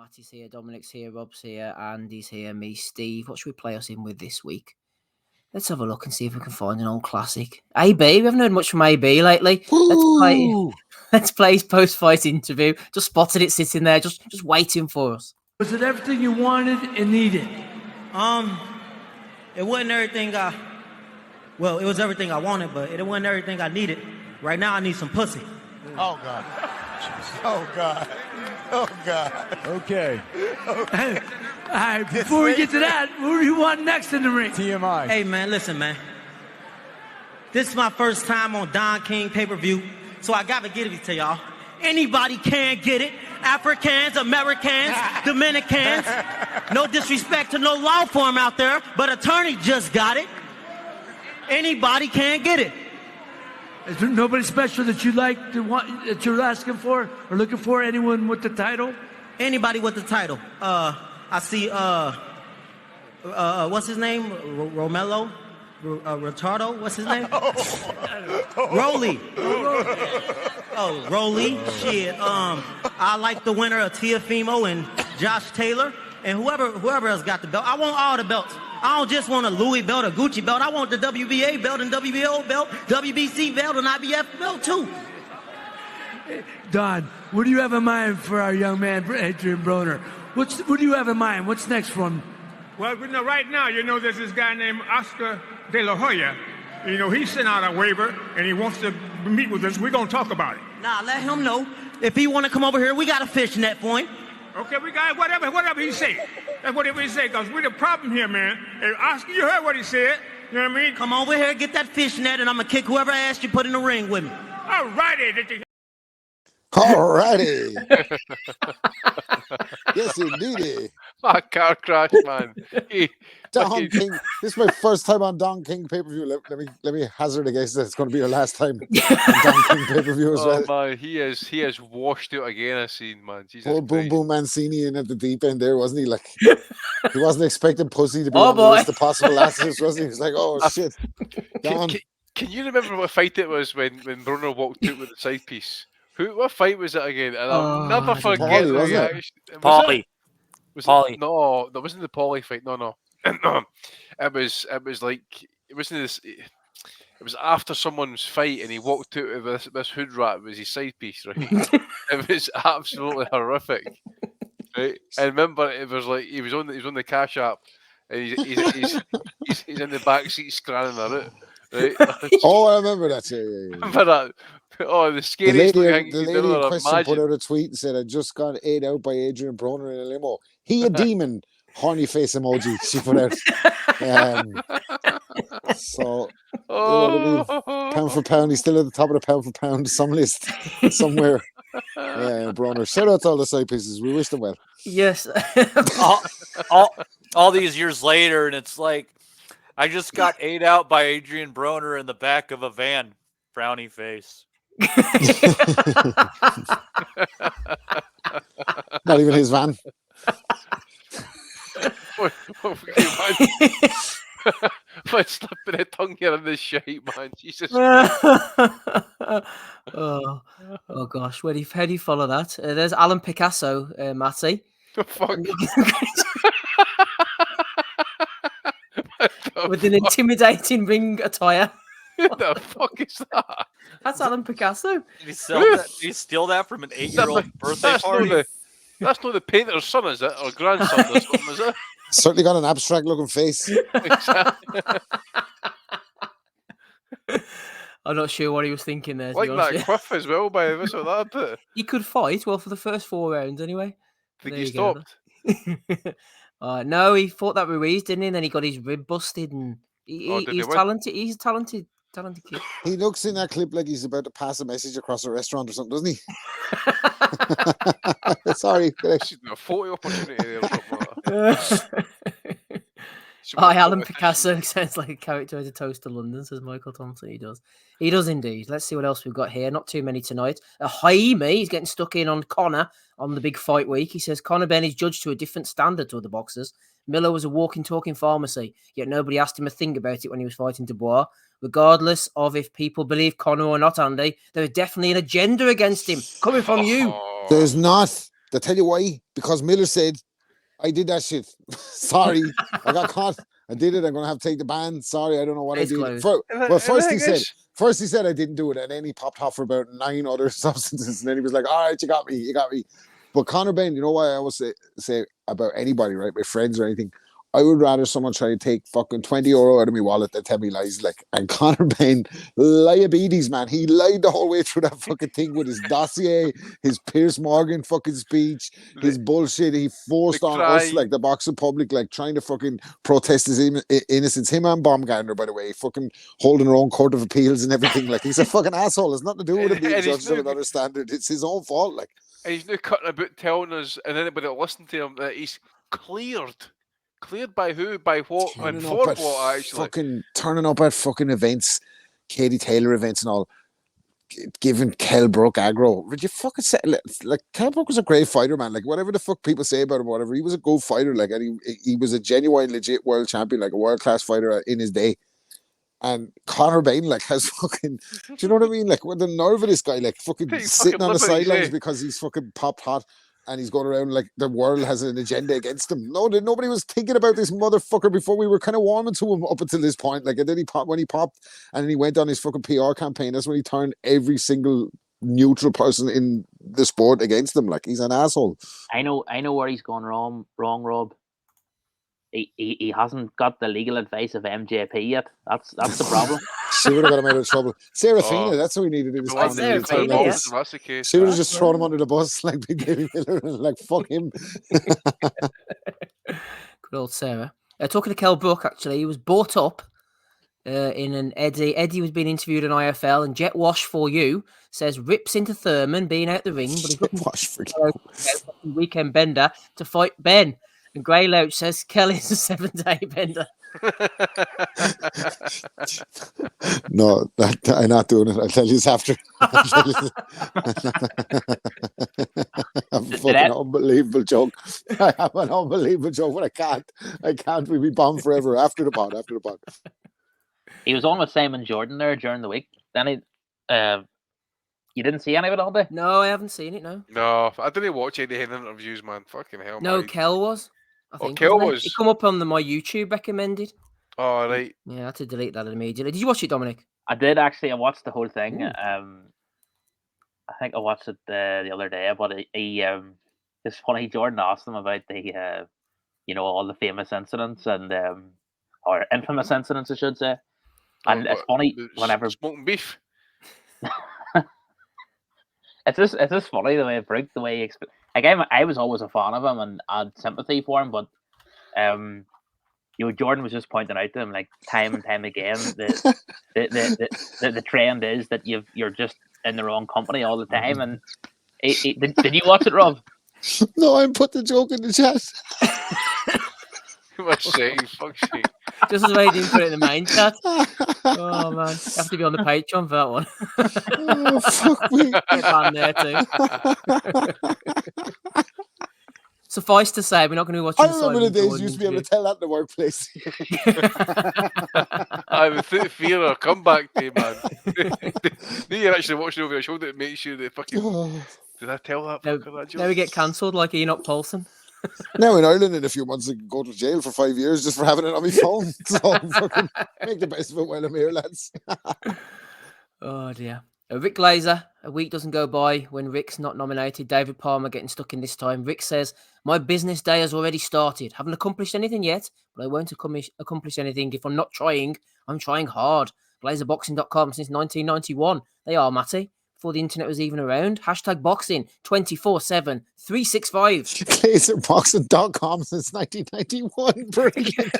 Matty's here, Dominic's here, Rob's here, Andy's here, me, Steve. What should we play us in with this week? Let's have a look and see if we can find an old classic. AB, we haven't heard much from AB lately. Let's play his post-fight interview. Just spotted it sitting there, just waiting for us. Was it everything you wanted and needed? It wasn't everything it was everything I wanted, but it wasn't everything I needed. Right now, I need some pussy. Oh, God. Oh, God. Oh, God. Okay. All right, before we get to that, who do you want next in the ring? TMI. Hey, man, listen, man. This is my first time on Don King pay-per-view, so I got to give it to y'all. Anybody can get it. Africans, Americans, Dominicans. No disrespect to no law firm out there, but attorney just got it. Anybody can get it. Is there nobody special that you like that you're asking for or looking for? Anyone with the title? Anybody with the title. I see, what's his name? Romello? Retardo? What's his name? Roly. Oh, Roly. Shit. I like the winner of Tiafimo and Josh Taylor. And whoever else got the belt. I want all the belts. I don't just want a Louis belt or Gucci belt. I want the WBA belt and WBO belt, WBC belt and IBF belt too. Don, what do you have in mind for our young man, Adrien Broner? What do you have in mind? What's next for him? Well, right now, there's this guy named Oscar De La Hoya. He sent out a waiver, and he wants to meet with us. We're going to talk about it. Nah, let him know. If he want to come over here, we got a fish net for him. Okay, we got whatever he say. That's whatever he say, because we're the problem here, man. And Oscar, you heard what he said. You know what I mean? Come over here, get that fish net, and I'm going to kick whoever asked you put in the ring with me. All righty. Alrighty. Yes, indeed. My car crash, man. Don King. This is my first time on Don King pay-per-view. Let me hazard a guess that it's going to be your last time on Don King pay-per-view as well. Man, he is washed out again. I've seen, man. Jesus Poor Boom Christ. Boom Mancini in at the deep end there, wasn't he? Like he wasn't expecting pussy to be on the list of possible assets, was he? He was like, oh shit. Can you remember what fight it was when Broner walked out with the side piece? What fight was it again? And I'll never forget the reaction. Paulie. No, that wasn't the Paulie fight. No. It was like it wasn't this. It was after someone's fight, and he walked out with this hood rat was his side piece, right? It was absolutely horrific, right? I remember it was like he was on the cash app, and he's in the back seat scanning the route, right? Oh, I remember that. Yeah. Remember that? Oh, the scariest the thing lady in question put out a tweet and said, "I just got ate out by Adrien Broner in a limo. He a demon." Horny face emoji she put out. Pound for pound, he's still at the top of the pound for pound some list somewhere. Yeah, Broner. Shout out to all the side pieces. We wish them well. Yes. all these years later, and it's like I just got ate out by Adrien Broner in the back of a van. Frowny face. Not even his van. But slipping a tongue here in this shite, man. Jesus. oh gosh, how do you follow that? There's Alan Picasso, Matty. The fuck? With an intimidating ring attire. What the fuck is that? That's Alan Picasso. Did he steal that from an 8-year-old birthday party? That's not the painter's son, is it? Or grandson or something, is it? Certainly got an abstract looking face. I'm not sure what he was thinking there. Like that quiff as well, by the way, that bit. He could fight, well, for the first 4 rounds anyway. I think he stopped. No, he fought that Ruiz, didn't he? And then he got his rib busted, and he's talented. He's a talented kid. He looks in that clip like he's about to pass a message across a restaurant or something, doesn't he? Sorry. A photo opportunity there or something like that. Alan Picasso sounds like a character at a Toast to London, says Michael Thompson. He does indeed. Let's see what else we've got here. Not too many tonight. Jaime, he's getting stuck in on Conor on the big fight week. He says Conor Benn is judged to a different standard to other boxers. Miller was a walking, talking pharmacy, yet nobody asked him a thing about it when he was fighting Dubois. Regardless of if people believe Conor or not, Andy, there is definitely an agenda against him coming from you. There's not. They tell you why? Because Miller said, I did that shit. Sorry, I got caught. I did it. I'm gonna have to take the ban. Sorry, I don't know what I Case did. closed. First he said I didn't do it, and then he popped off for about 9 other substances, and then he was like, "All right, you got me." But Conor Benn, you know why I always say about anybody, right? My friends or anything. I would rather someone try to take fucking €20 out of my wallet than tell me lies. Like, and Conor Benn, liabilities, man. He lied the whole way through that fucking thing with his dossier, his Piers Morgan fucking speech, his bullshit. He forced on us, like the boxing public, like trying to fucking protest his innocence. Him and Baumgartner, by the way, fucking holding their own court of appeals and everything. Like, he's a fucking asshole. It's nothing to do with him being judged on another standard. It's his own fault. Like, and he's now cutting about telling us and anybody that listen to him that he's cleared. Cleared by who? By what? And for what, actually? Fucking turning up at fucking events, Katie Taylor events and all, giving Kell Brook aggro. Would you fucking say, like, Kell Brook was a great fighter, man. Like, whatever the fuck people say about him, whatever, he was a good fighter. Like, and he was a genuine, legit world champion, like a world-class fighter in his day. And Conor Benn, like, has fucking, do you know what I mean? Like, with the nerve of this guy, like, fucking sitting on the sidelines because he's fucking popped hot. And he's going around like the world has an agenda against him. No, nobody was thinking about this motherfucker before. We were kind of warming to him up until this point. Like, and then when he popped and then he went on his fucking PR campaign, that's when he turned every single neutral person in the sport against him. Like, he's an asshole. I know where he's gone wrong, Rob. He hasn't got the legal advice of MJP yet. That's the problem. She would have got him out of trouble. Serafina, that's what we needed in this Serafina, yes. That's the case. She would have just thrown him under the bus like Big Baby Miller and like, fuck him. Good old Sarah. Talking to Kell Brook, actually, he was brought up in an Eddie. Eddie was being interviewed on IFL, and Jet Wash for You says rips into Thurman being out the ring, but he's looking for a weekend bender to fight Ben. And Grey Loach says Kelly's a 7-day bender. No, I'm not doing it. I'll tell you this after. I'm fucking unbelievable joke. I have an unbelievable joke, but I can't. We'll be bombed forever after the pod. He was on with Simon Jordan there during the week. Then you didn't see any of it all day? No, I haven't seen it, no. No, I didn't watch any of the interviews, man. Fucking hell, no, man. Kell was. I think Kell was. It come up on my YouTube recommended. Oh, right. Yeah, I had to delete that immediately. Did you watch it, Dominic? I did, actually. I watched the whole thing. I think I watched it the other day, but it's funny. Jordan asked him about the, all the famous incidents and or infamous incidents, I should say. And it's funny whenever smoking beef. It's just funny the way Brook, the way he I was always a fan of him and I had sympathy for him, but Jordan was just pointing out to him like time and time again the trend is that you're just in the wrong company all the time. And did you watch it, Rob? No, I put the joke in the chat. Fuck's sake. Just as well you didn't put it in the main chat. Oh man, you have to be on the Patreon for that one. Oh fuck me. Get on there too. Suffice to say, we're not going to be watching. I remember the days you used to be able to tell that in the workplace. I would fear a comeback day, man. You're actually watching over your shoulder to make sure they fucking. Did I tell that fucker that joke? Now we get cancelled like Enoch Paulson. Now in Ireland, in a few months, I can go to jail for 5 years just for having it on my phone. So fucking make the best of it while I'm here, lads. Oh dear. Rick Glazer, a week doesn't go by when Rick's not nominated. David Palmer getting stuck in this time. Rick says, my business day has already started. Haven't accomplished anything yet, but I won't accomplish anything if I'm not trying. I'm trying hard. GlazerBoxing.com since 1991. They are, Matty. Before the internet was even around. Hashtag boxing 24/7 365. GlazerBoxing.com since 1991. Brilliant.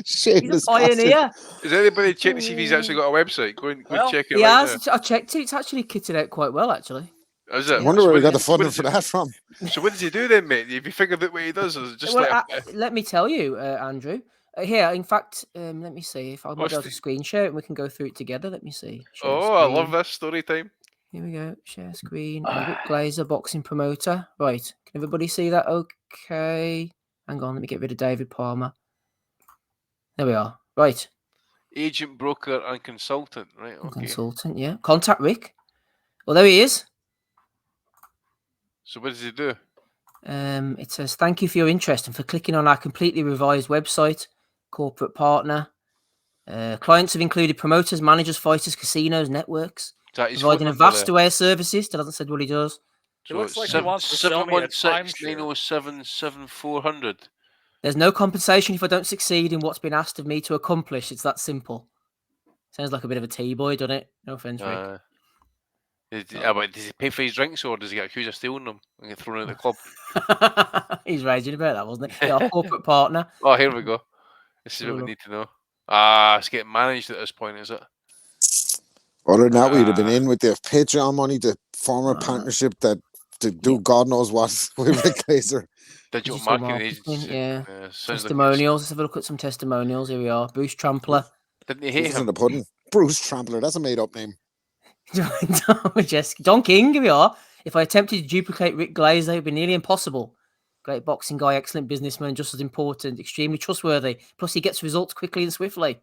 He's a pioneer. Is anybody check to see if he's actually got a website? Go and check it. He right has. now. I checked it. It's actually kitted out quite well, actually. Is it? I wonder where he got the funding for that from. So what does he do then, mate? Have you figured out what he does? Or is it just let me tell you, Andrew. Here, in fact, let me see if I'll be able to screen share it and we can go through it together. Let me see. I love this story time. Here we go. Share screen. Rick Glazer, boxing promoter. Right. Can everybody see that? Okay. Hang on. Let me get rid of David Palmer. There we are. Right. Agent, broker, and consultant. Right. Okay. Consultant, yeah. Contact Rick. Well, there he is. So what does he do? It says, thank you for your interest and for clicking on our completely revised website, corporate partner. Clients have included promoters, managers, fighters, casinos, networks, Is that his providing a phone number vast there? array of services. That doesn't say what he does. He So looks it's like he wants to sell me a 716 timeshare. 907 7400. There's no compensation if I don't succeed in what's been asked of me to accomplish. It's that simple. Sounds like a bit of a T-boy, doesn't it? No offense, Rick. But does he pay for his drinks or does he get accused of stealing them and get thrown out of the club? He's raging about that, wasn't he? Yeah, corporate partner. Oh, here we go. This is what we need to know. It's getting managed at this point, is it? Other than that, we'd have been in with the Patreon money, the former partnership that to do God knows what with the Glazer. Digital Digital marketing agency. yeah. Sounds Testimonials. Let's have a look at some testimonials. Here we are. Bruce Trampler. Didn't he hate Proof is in him? the pudding. Bruce Trampler. That's a made-up name. Don King. Here we are. If I attempted to duplicate Rick Glazer, it would be nearly impossible. Great boxing guy, excellent businessman, just as important, extremely trustworthy. Plus, he gets results quickly and swiftly.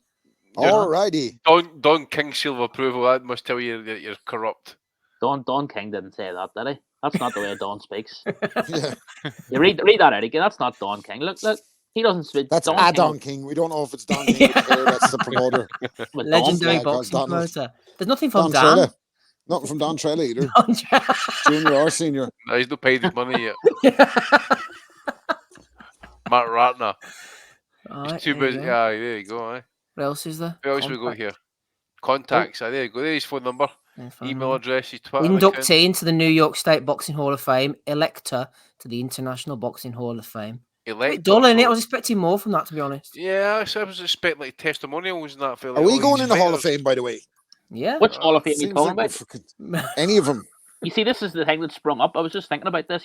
Alrighty. Don King seal of approval. That must tell you that you're corrupt. Don King didn't say that, did he? That's not the way Don speaks. Yeah. You read that out again. That's not Don King. Look. He doesn't speak. That's Don King. We don't know if it's Don King. That's the promoter. Legendary Don- boxing Donald. promoter. There's nothing from Don Dan. Trella. Nothing from Don Trella either. Don Trella. Junior or senior. No, he's not paid his money yet. Matt Ratner. Right, He's too there you busy. go. Yeah, there you go. What else is there? Who else we got here? Contacts. There you go. There's his phone number. Yeah, phone Email number. address. His Twitter account. Inductee into the New York State Boxing Hall of Fame. Elector to the International Boxing Hall of Fame. Elector. Dull, innit? I was expecting more from that, to be honest. Yeah, I was expecting like testimonials and that. For, Are like, we all going these in the Hall of fighters. Fame, by the way? Yeah. Which Hall of Fame are you Seems talking like about? we're any of them. You see, this is the thing that sprung up. I was just thinking about this.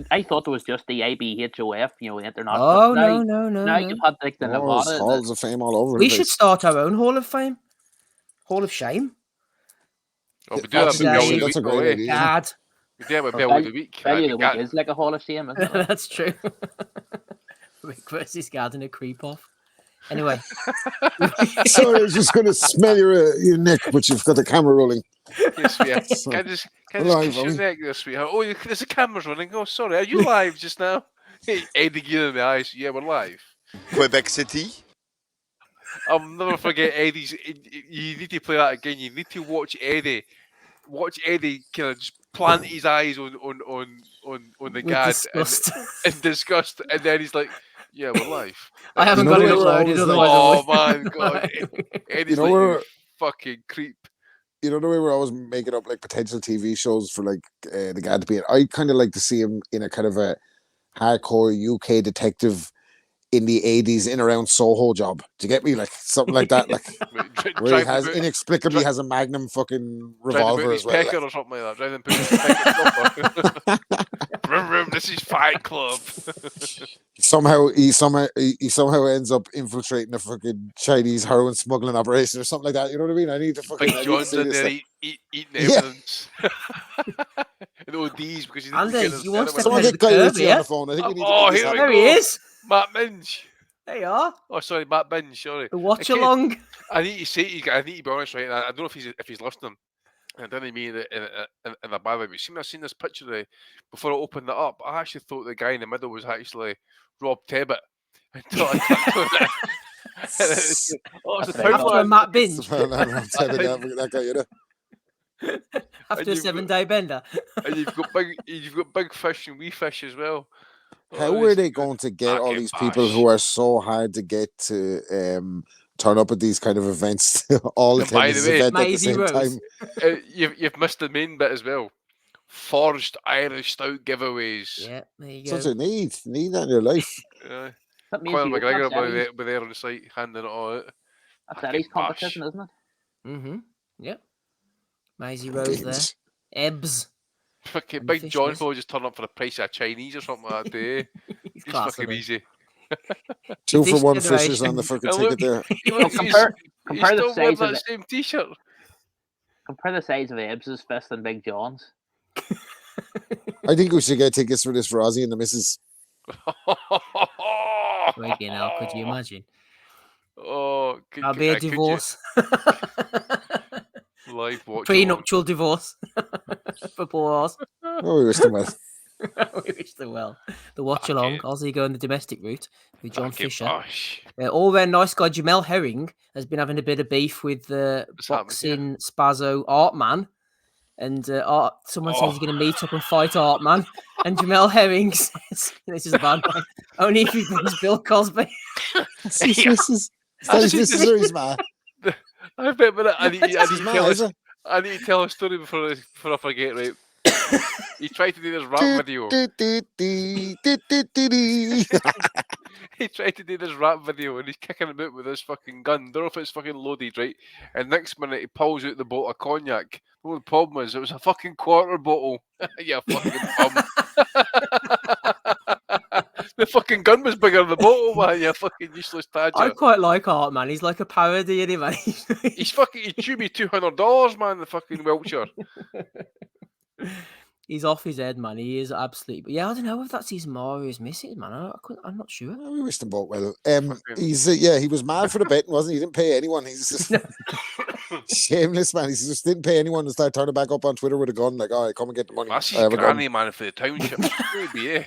I thought there was just the IBHOF, the international. Oh, now, no. Now you've had like the There's Nevada. halls of fame all over. We the should place. start our own Hall of Fame. Hall of Shame. Oh, we do that with Boxing Bellew Day. the That's a Week, great away. idea. God. We do that with Or Bellew the Week. Bellew the Gat- Week is like a Hall of Shame, isn't it? That's true. Rick versus Garden, a creep off. Anyway. Sorry, I was just going to smell your neck, but you've got the camera rolling. Yes, yeah. Can I just Live, kiss are your we? neck there, sweetheart? Oh, there's a camera's running. Oh, sorry. Are you live just now? Hey, Eddie Gear in the eyes. Yeah, we're live. Quebec City. I'll never forget Eddie's. You need to play that again. You need to watch Eddie. Watch Eddie kind of just plant his eyes on the With gad disgust. and disgust, and then he's like, "Yeah, we're live." I haven't You know got it where I uploaded. was Otherwise, Oh I man, would. God, Eddie's know like, where- "You fucking creep." You know the way we're always making up like potential TV shows for like the guy to be in. I kind of like to see him in a kind of a hardcore UK detective in the 80s in around Soho job. Do you get me? Like something like that. Like where he has inexplicably has a Magnum fucking revolver as well. Pecker or something like that. Rather than putting his pecker vroom, vroom, this is Fight Club. Somehow he somehow ends up infiltrating a fucking Chinese heroin smuggling operation or something like that. You know what I mean? I need to fucking. Big John's in there eating Yeah. evidence. And ODs because he didn't Andy, get his you want to Someone There's get the Guy curve, Ritchie yeah? on the phone. I think we need Oh, to get here this we There out. he is. Matt Minge. There you are. Oh, sorry, Matt Binge. Sorry. The watch I can't- along. I need to say, I need to be honest, right? I don't know if he's listening. I didn't mean it in a bad way. But I've seen this picture before I opened it up. I actually thought the guy in the middle was actually Rob Tebbett. Until I clicked on it. Oh, it's a That's After a Matt binge. That guy, you know. After a you've 7-day bender. And you've got big fish and wee fish as well. How Oh, are it's they good. going to get all Fucking these people bash. who are so hard to get to turn up at these kind of events, all And by attend the this way, event at the Maisie same Rose. time? You've missed the main bit as well. Forged Irish stout giveaways. Yeah, there you go. Such a need that in your life. That means Conor you McGregor that's will be there on the site handing it all out. That's Fucking Eddie's bash. competition, isn't it? Mm-hmm. Yep. Maisie Rose there. Ebbs. Fucking And Big fish John this. will just turn up for the price of a Chinese or something like that day. He's He's class, fucking isn't he? easy. 2 This for 1 generation- fishes on the fucking And ticket look, there. Look, compare he's the still wearing size of that it. same t-shirt. Compare the size of Ebbs' fist and Big John's. I think we should get tickets for this for Ozzy and the missus. Freaking hell, could you imagine? Oh, That'll be a divorce. Live watch. Prenuptial divorce. For poor horse. Oh, we wish them well. We wish them well. The watch along, Aussie going the domestic route with John Fisher. Bosh. All their nice guy Jamal Herring has been having a bit of beef with the boxing spazzo Artman. And someone says he's going to meet up and fight Artman. And Jamal Herring says, this is a bad one, only if he brings Bill Cosby. That's his missus, man. I bet, but I need to tell a story before I forget, right? He tried to do this rap video. He tried to do this rap video and he's kicking about with this fucking gun. Don't know if it's fucking loaded, right? And next minute he pulls out the bottle of cognac. Well, the problem was it was a fucking quarter bottle. You fucking bum. The fucking gun was bigger than the bottle, man. You fucking useless tadger. I quite like Art, man. He's like a parody, anyway. He threw me $200, man. The fucking Welcher. He's off his head, man. He is absolutely. But yeah, I don't know if that's his ma or his missus, man. I'm not sure. Well, we wish them both well. He was mad for the betting, wasn't he? He didn't pay anyone. He's just shameless, man. He just didn't pay anyone and started turning back up on Twitter with a gun, like, all right, come and get the money. That's his granny, man, for the township. Maybe, yeah.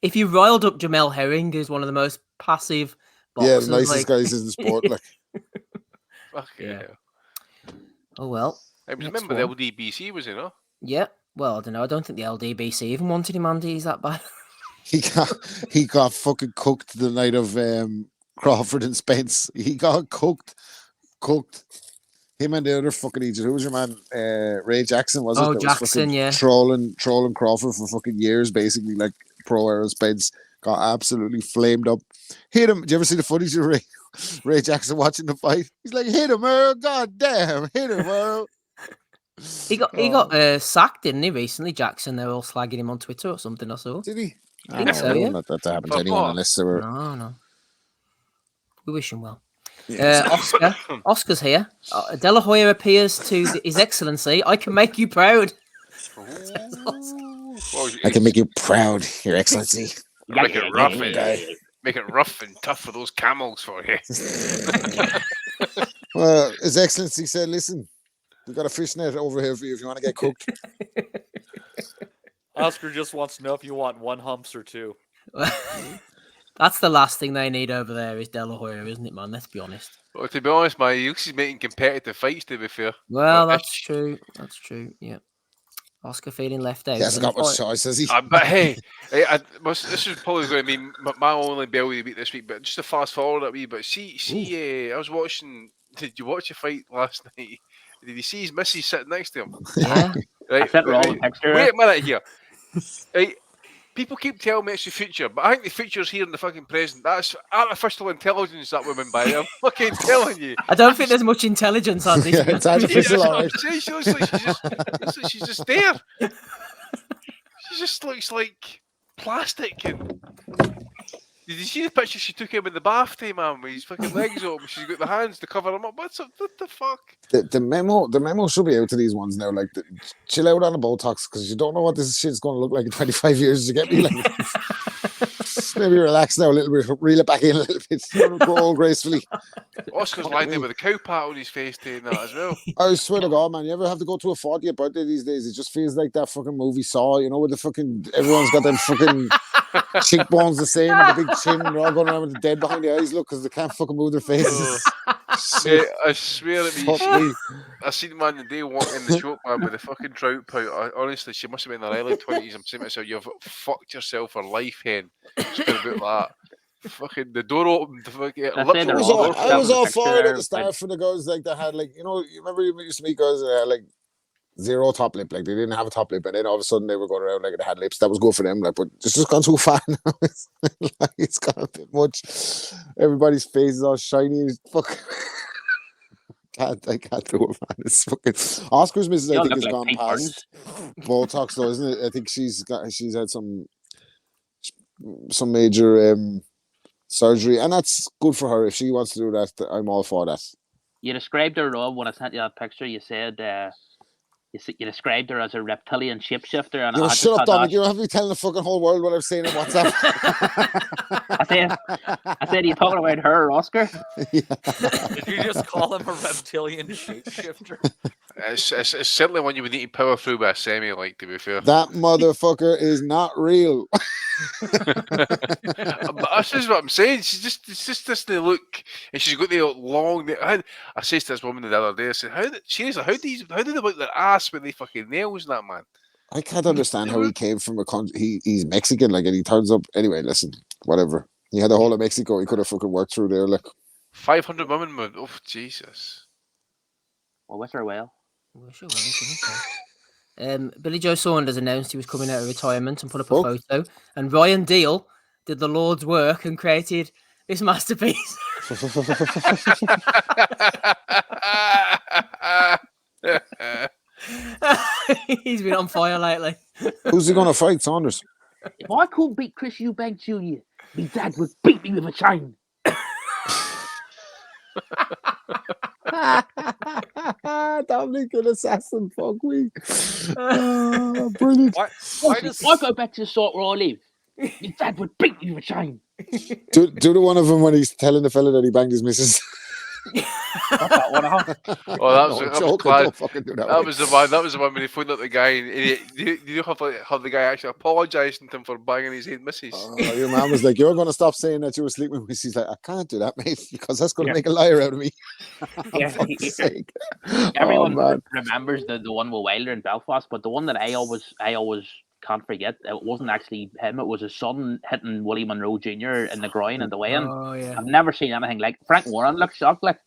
If you riled up Jamal Herring, who's one of the most passive boxers, the nicest guys in the sport, like. Yeah. Oh well. I remember the LDBC, was he, no? Yeah. Well, I don't know. I don't think the LDBC even wanted him, Andy. He's that bad. He got fucking cooked the night of Crawford and Spence. He got cooked. Him and the other fucking agent. Who was your man? Ray Jackson, was it? Oh, that Jackson, was yeah. Trolling Crawford for fucking years, basically, like pro era Spence. Got absolutely flamed up. Hit him. Do you ever see the footage of Ray Jackson watching the fight? He's like, hit him, Earl. God damn, hit him, Earl. He got sacked, didn't he, recently, Jackson? They were all slagging him on Twitter or something, I saw. Did he? I think so, yeah. Not that happened to anyone unless they were... No. We wish him well. Yes. Oscar's here. De La Hoya appears to His Excellency. I can make you proud. I can make you proud, Your Excellency. Make it rough and tough for those camels for you. Well, His Excellency said, listen, we've got a fishnet over here for you if you want to get cooked. Oscar just wants to know if you want one humps or two. That's the last thing they need over there is De La Hoya, isn't it, man? Let's be honest. Well, to be honest, man, he's making competitive fights, to be fair. Well, that's true. That's true, yeah. Oscar feeling left out. He hasn't got much choice, has he? But hey, this is probably going to be my only Bellew beat this week, but just to fast forward a wee bit, I was watching, did you watch a fight last night? Did you see his missus sitting next to him? Yeah. Right. Wait a minute here. Right. People keep telling me it's the future, but I think the future's here in the fucking present. That's artificial intelligence, that woman, by I'm fucking telling you. I don't think there's much intelligence on this. It's artificial, all right. She looks like she's just there. She just looks like plastic. And did you see the picture she took him in the bath time, man? With his fucking legs open, she's got the hands to cover him up. What the fuck? The memo should be out to these ones now. Like, chill out on the Botox because you don't know what this shit's going to look like in 25 years. You get me? Like, maybe relax now a little bit, reel it back in a little bit, go all gracefully. Oscar's lying there with a cow pat on his face doing that as well. I swear to God, man, you ever have to go to a 40th birthday these days? It just feels like that fucking movie Saw, you know, with the fucking everyone's got them fucking cheekbones the same and the big chin, and they're all going around with the dead behind the eyes, look, because they can't fucking move their faces. Mate, I swear at me, I seen man the day walking in the shop, man, with the fucking trout pout. Honestly, she must have been in her early 20s. I'm saying to myself, you've fucked yourself for life, hen. Just about that. Fucking the door opened. I was all for it at the start for the girls like that had like, you know, you remember you used to meet girls that had like zero top lip, like they didn't have a top lip, and then all of a sudden they were going around like they had lips. That was good for them, like, but it's just gone too far now. It's gone a bit much. Everybody's face is all shiny. Fuck. I can't do it, man. It's fucking Oscar's missus. I think has gone past Botox, though, isn't it? I think she's had some major surgery, and that's good for her. If she wants to do that, I'm all for that. You described her, Rob, when I sent you that picture. You said you described her as a reptilian shapeshifter. And shut up, Dominic. You don't have to be telling the fucking whole world what I'm saying on WhatsApp. I said, are you talking about her, Oscar? Yeah. Did you just call him a reptilian shapeshifter? It's certainly one you would need to power through by a semi, like, to be fair. That motherfucker is not real. But that's just what I'm saying. It's just this look, and she's got the long. I said to this woman the other day, I said, how do they look their ass with the fucking nails and that, man? I can't understand how he came from a country. He's Mexican, like, and he turns up. Anyway, listen, whatever. He had the whole of Mexico. He could have fucking worked through there, like. 500 women, man. Oh, Jesus. Well, wish her well. Billy Joe Saunders announced he was coming out of retirement and put up a photo. And Ryan Deal did the Lord's work and created this masterpiece. He's been on fire lately. Who's he going to fight, Saunders? If I couldn't beat Chris Eubank Jr., my dad would beat me with a chain. Dominican assassin, fuck me. Brilliant. If I go back to the sort where I live, my dad would beat me with a chain. Do the one of them when he's telling the fella that he banged his missus. That was the one when he phoned up the guy. And you have the guy actually apologising to him for banging his own missus. Your man was like, "You're going to stop saying that you were sleeping with." He's like, "I can't do that, mate, because that's going to make a liar out of me." Everyone remembers the one with Wilder in Belfast, but the one that I always can't forget, it wasn't actually him. It was his son hitting Willie Monroe Jr. in the groin in the weigh-in. Oh, yeah. I've never seen anything like. Frank Warren looked shocked, like.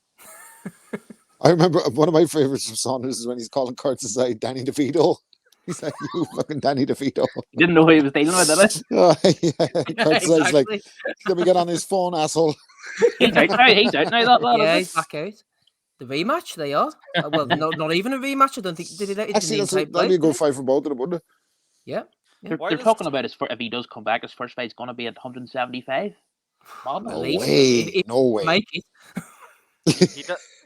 I remember one of my favorites from Saunders is when he's calling Kurt's aside Danny DeVito. He's like, "You fucking Danny DeVito." He didn't know who he was dealing with, did he? Kurt's like, "Let me get on his phone, asshole." He's out now. Yeah, he's back out. The rematch, they are. Well, not even a rematch. I don't think. Did it? Actually, that'd be a good fight for both of them, wouldn't it? Yeah. They're talking about if he does come back, his first fight's going to be at 175. No way. No way. Make it.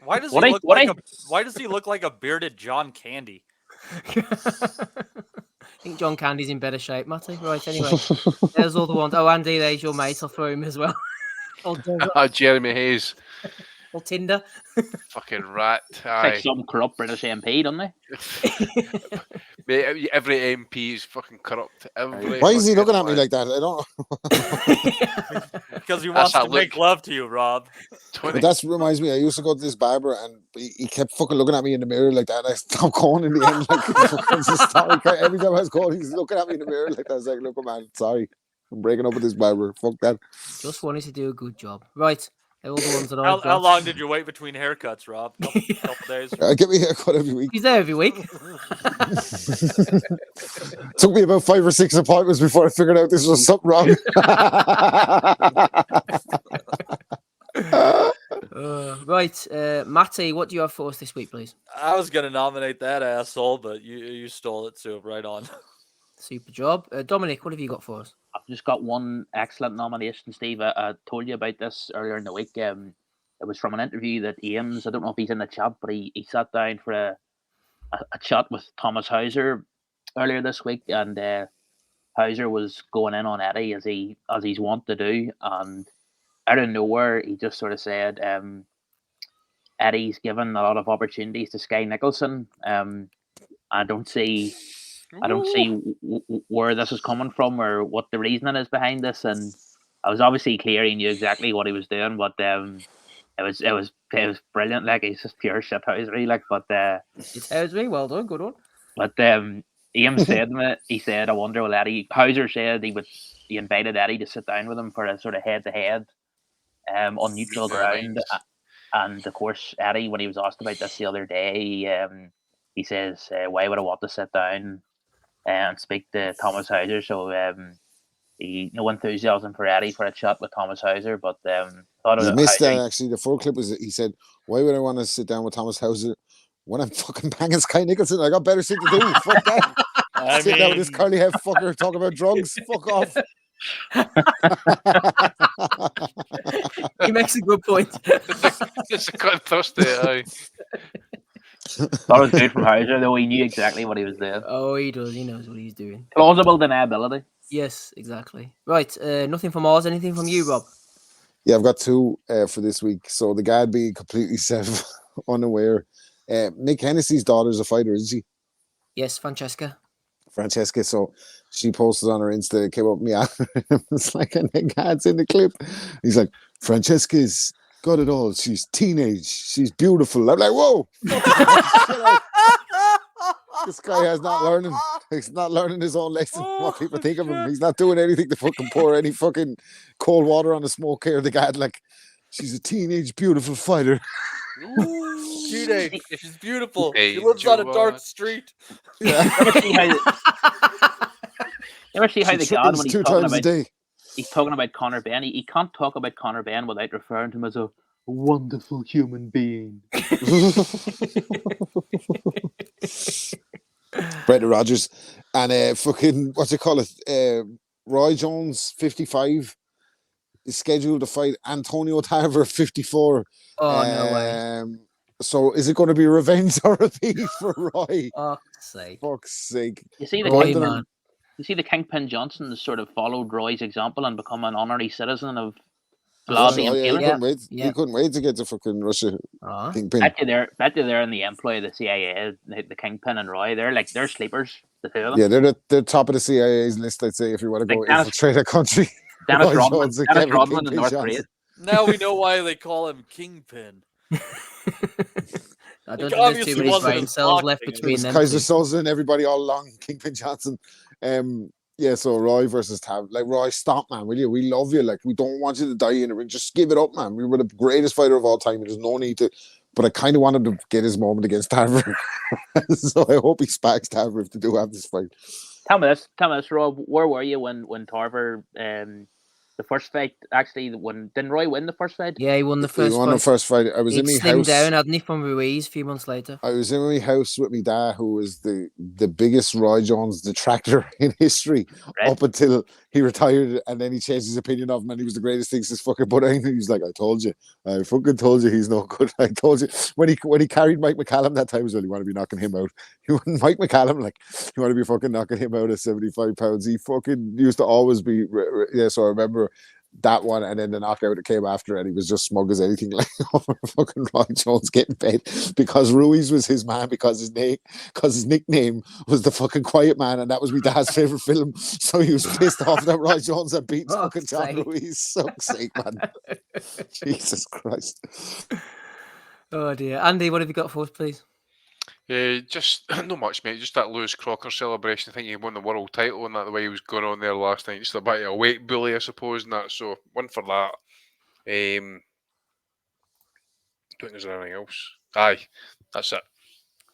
Why does he look like a bearded John Candy? I think John Candy's in better shape, Matty. Right, anyway. There's all the ones. Oh, Andy, there's your mate. I'll throw him as well. Jeremy Hayes. Or Tinder. Fucking rat. It's like some corrupt British MP, don't they? Mate, every MP is fucking corrupt. Why is he looking at me like that? I don't know. Because he wants to make love to you, Rob. But that reminds me, I used to go to this barber and he kept fucking looking at me in the mirror like that. I stopped going in the end. Like, every time I was going, he's looking at me in the mirror like that. I was like, "Look, man, sorry. I'm breaking up with this barber. Fuck that." Just wanted to do a good job. Right. All the ones that how long did you wait between haircuts, Rob? Couple days. I get me a haircut every week. He's there every week. Took me about 5 or 6 appointments before I figured out this was something wrong. Right, Matty, what do you have for us this week, please? I was going to nominate that asshole, but you stole it, so right on. Super job. Dominic, what have you got for us? I've just got one excellent nomination, Steve. I told you about this earlier in the week. It was from an interview that Ames, I don't know if he's in the chat, but he sat down for a chat with Thomas Hauser earlier this week, and Hauser was going in on Eddie as he's wont to do, and out of nowhere he just sort of said Eddie's given a lot of opportunities to Sky Nicholson. I don't see where this is coming from or what the reasoning is behind this, and I was obviously clear he knew exactly what he was doing, but it was brilliant. Like, he's just pure shit housery. Like, but it's housery. Well done, good one. But Ian said he said, "I wonder will Eddie." Hauser said he invited Eddie to sit down with him for a sort of head to head, on neutral ground, and of course Eddie, when he was asked about this the other day, he says, "Why would I want to sit down and speak to Thomas Hauser?" So no enthusiasm for Eddie for a chat with Thomas Hauser, but thought you missed that. Actually, the full clip was he said, "Why would I want to sit down with Thomas Hauser when I'm fucking banging Sky Nicholson? I got better shit to do." Fuck that. Sit down with this curly head fucker talk about drugs. Fuck off. He makes a good point. It's a cut thirsty. That was good from Hauser, though. He knew exactly what he was doing. Oh, he does. He knows what he's doing. Plausible deniability. Yes, exactly. Right. Nothing from ours. Anything from you, Rob? Yeah, I've got 2 for this week. So the guy being completely unaware Nick Hennessy's daughter's a fighter, isn't she? Yes, Francesca. So she posted on her Insta, it came up me after him. It's like a Nick Had's in the clip. He's like, Francesca's got it all. She's teenage. She's beautiful. I'm like, whoa. This guy is not learning. He's not learning his own lesson. What people think of him. He's not doing anything to fucking pour any fucking cold water on the smoke here. The guy like, she's a teenage, beautiful fighter. Teenage. She's beautiful. Hey, She lives on a dark Joe, street. You ever see how the God when two times a day. he's talking about Conor Benn, he can't talk about Conor Benn without referring to him as a wonderful human being. Brendan Rodgers and fucking what's it called? Roy Jones, 55, is scheduled to fight Antonio Tarver, 54. Oh, no way. So is it going to be revenge or a beef for Roy? Fuck's sake. You see the Roy, man. You see the Kingpin Johnson has sort of followed Roy's example and become an honorary citizen of Oh, Blobby and yeah, Taylor. he couldn't wait to get to fucking Russia. Kingpin. Bet you they're in the employ of the CIA, the Kingpin and Roy. They're sleepers, the two of them. Yeah, they're top of the CIA's list, I'd say, if you want to go infiltrate a country. Dennis Rodman in North Korea. Now we know why they call him Kingpin. I don't think there's too many brain cells left between them. Kaiser Soze and everybody all along, Kingpin Johnson. Yeah, so Roy versus Tav. Like, Roy, stop, man, will you? We love you. Like, we don't want you to die in the ring. Just give it up, man. We were the greatest fighter of all time. There's no need to. But I kind of wanted to get his moment against Tarver. So I hope he spacks Tarver if they do have this fight. Tell me this, Rob. Where were you when Tarver, the first fight, actually, didn't Roy win the first fight? Yeah, he won the first fight. He won the first fight. I was in my house. Down, hadn't he, from Ruiz a few months later? I was in my house with my dad, who was the biggest Roy Jones detractor in history, up until he retired, and then he changed his opinion of him, and he was the greatest thing since fucking Buddha. He was like, I fucking told you he's no good. I told you. When he carried Mike McCallum that time as well, you want to be knocking him out. Mike McCallum, like, you want to be fucking knocking him out at 75 pounds. He fucking used to always be, yeah, so I remember that one, and then the knockout that came after, and he was just smug as anything, like, over fucking Roy Jones getting paid because Ruiz was his man, because his nickname was the fucking Quiet Man, and that was my dad's favorite film. So he was pissed off that Roy Jones had beaten fucking John Ruiz. Fuck's sake, man. Jesus Christ. Oh dear. Andy, what have you got for us, please? Just not much, mate. Just that Lewis Crocker celebration. I think he won the world title, and that the way he was going on there last night. Just a bit of a weight bully, I suppose, and that. So one for that. Don't think there's anything else. Aye, that's it.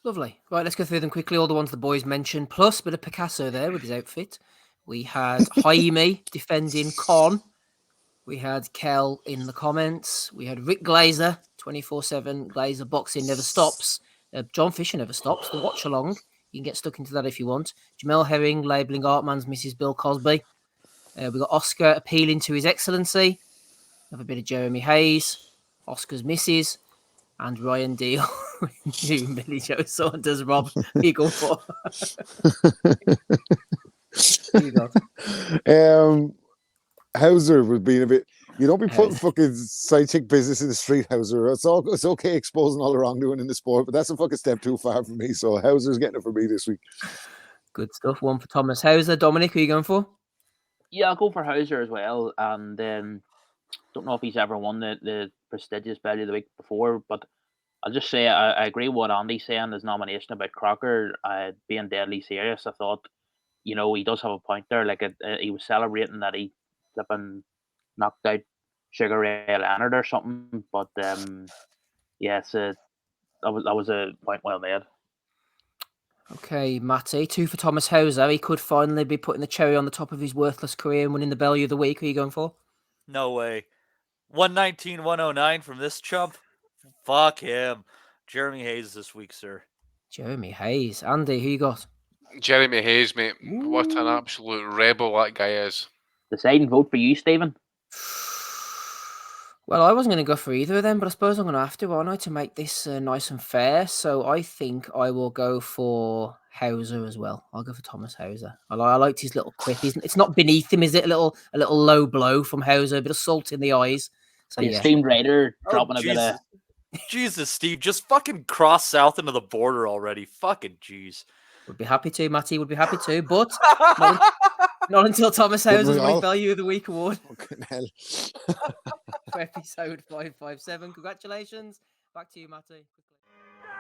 Lovely. Right, let's go through them quickly. All the ones the boys mentioned, plus a bit of Picasso there with his outfit. We had Jaime defending Con. We had Kell in the comments. We had Rick Glazer, 24/7. Glazer boxing never stops. John Fisher never stops. The watch along. You can get stuck into that if you want. Jamal Herring labelling Artman's Mrs. Bill Cosby. We've got Oscar appealing to His Excellency. Have a bit of Jeremy Hayes. Oscar's misses. And Ryan Deal. Billy Joe Saunders. Rob, who you go for? Who you got? Hauser was being a bit. You don't be putting fucking side chick business in the street, Hauser. It's okay exposing all the wrongdoing in the sport, but that's a fucking step too far for me. So Hauser's getting it for me this week. Good stuff. One for Thomas Hauser. Dominic, who are you going for? Yeah, I'll go for Hauser as well. And don't know if he's ever won the prestigious Bellew the week before, but I'll just say I agree with what Andy's saying. His nomination about Crocker being deadly serious. I thought, he does have a point there. Like he was celebrating that he flipping knocked out Sugar Ray Leonard or something, but yes, that was a point well made. Okay, Matty, 2 for Thomas Hauser. He could finally be putting the cherry on the top of his worthless career and winning the Bellew of the week. Who are you going for? No way. 119-109 from this chump. Fuck him. Jeremy Hayes this week, sir. Jeremy Hayes. Andy, who you got? Jeremy Hayes, mate. Ooh. What an absolute rebel that guy is. Deciding vote for you, Stephen. Well, I wasn't going to go for either of them, but I suppose I'm going to have to, aren't I, to make this nice and fair. So I think I will go for Hauser as well. I'll go for Thomas Hauser. I liked his little quip. It's not beneath him, is it? A little low blow from Hauser, a bit of salt in the eyes. So yeah. Steamed Raider dropping a bit of Jesus, Steve, just fucking cross south into the border already. Fucking jeez. Would be happy to, Matty. Would be happy to, but not until Thomas Wouldn't Hauser's we my all? Value of the Week award Fucking hell. for episode 557. Congratulations. Back to you, Matty.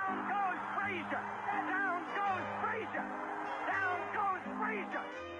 Down goes Frazier. Down goes Frazier. Down goes Frazier.